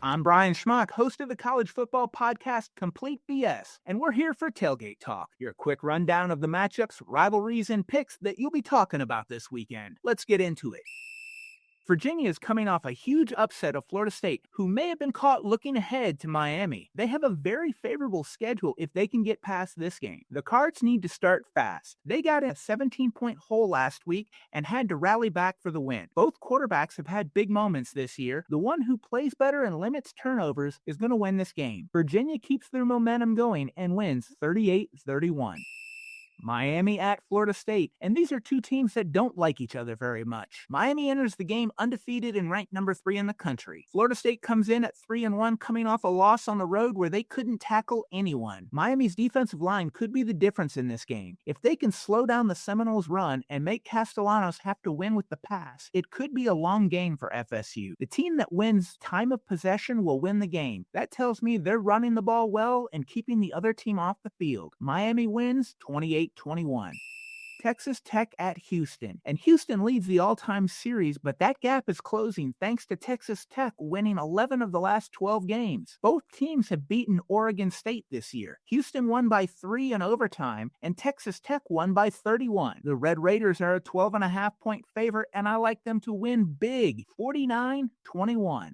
I'm Brien Schmauch, host of the college football podcast Complete BS, and we're here for Tailgate Talk, your quick rundown of the matchups, rivalries, and picks that you'll be talking about this weekend. Let's get into it. Virginia is coming off a huge upset of Florida State, who may have been caught looking ahead to Miami. They have a very favorable schedule if they can get past this game. The Cards need to start fast. They got a 17-point hole last week and had to rally back for the win. Both quarterbacks have had big moments this year. The one who plays better and limits turnovers is going to win this game. Virginia keeps their momentum going and wins 38-31. Miami at Florida State, and these are two teams that don't like each other very much. Miami enters the game undefeated and ranked number 3 in the country. Florida State comes in at 3-1, coming off a loss on the road where they couldn't tackle anyone. Miami's defensive line could be the difference in this game. If they can slow down the Seminoles' run and make Castellanos have to win with the pass, it could be a long game for FSU. The team that wins time of possession will win the game. That tells me they're running the ball well and keeping the other team off the field. Miami wins 28-21. Texas Tech at Houston. And Houston leads the all-time series, but that gap is closing thanks to Texas Tech winning 11 of the last 12 games. Both teams have beaten Oregon State this year. Houston won by 3 in overtime, and Texas Tech won by 31. The Red Raiders are a 12.5-point favorite, and I like them to win big, 49-21.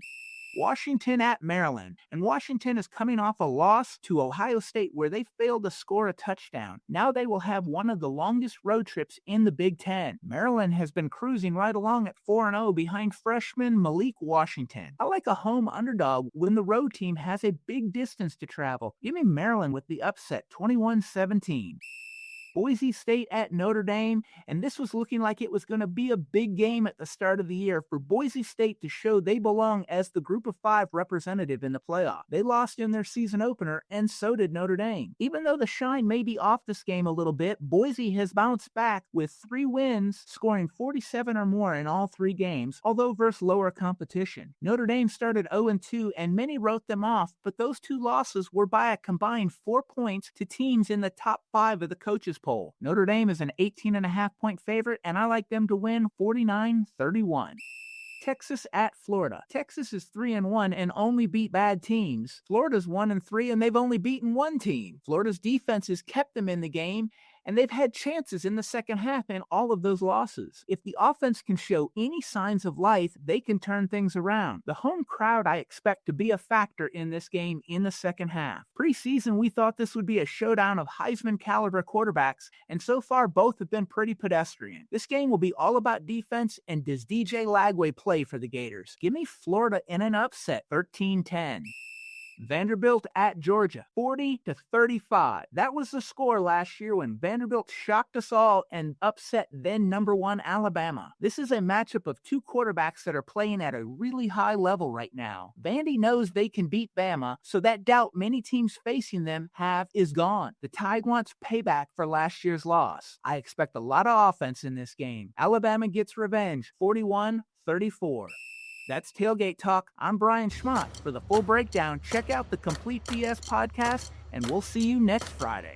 Washington at Maryland, and Washington is coming off a loss to Ohio State where they failed to score a touchdown. Now they will have one of the longest road trips in the Big Ten. Maryland has been cruising right along at 4-0 behind freshman Malik Washington. I like a home underdog when the road team has a big distance to travel. Give me Maryland with the upset, 21-17. Boise State at Notre Dame, and this was looking like it was going to be a big game at the start of the year for Boise State to show they belong as the Group of 5 representative in the playoff. They lost in their season opener, and so did Notre Dame. Even though the shine may be off this game a little bit, Boise has bounced back with 3 wins, scoring 47 or more in all 3 games, although versus lower competition. Notre Dame started 0-2, and many wrote them off, but those 2 losses were by a combined 4 points to teams in the top 5 of the coaches poll. Notre Dame is an 18.5-point favorite, and I like them to win 49-31. Texas at Florida. Texas is 3-1 and only beat bad teams. Florida's 1-3 and they've only beaten one team. Florida's defense has kept them in the game, and they've had chances in the second half in all of those losses. If the offense can show any signs of life, they can turn things around. The home crowd I expect to be a factor in this game in the second half. Preseason, we thought this would be a showdown of Heisman-caliber quarterbacks, and so far both have been pretty pedestrian. This game will be all about defense, and does DJ Lagway play for the Gators? Give me Florida in an upset, 13-10. Vanderbilt at Georgia, 40-35. That was the score last year when Vanderbilt shocked us all and upset then number 1 Alabama. This is a matchup of 2 quarterbacks that are playing at a really high level right now. Vandy knows they can beat Bama, so that doubt many teams facing them have is gone. The Tide wants payback for last year's loss. I expect a lot of offense in this game. Alabama gets revenge, 41-34. That's Tailgate Talk. I'm Brien Schmauch. For the full breakdown, check out the Complete BS podcast, and we'll see you next Friday.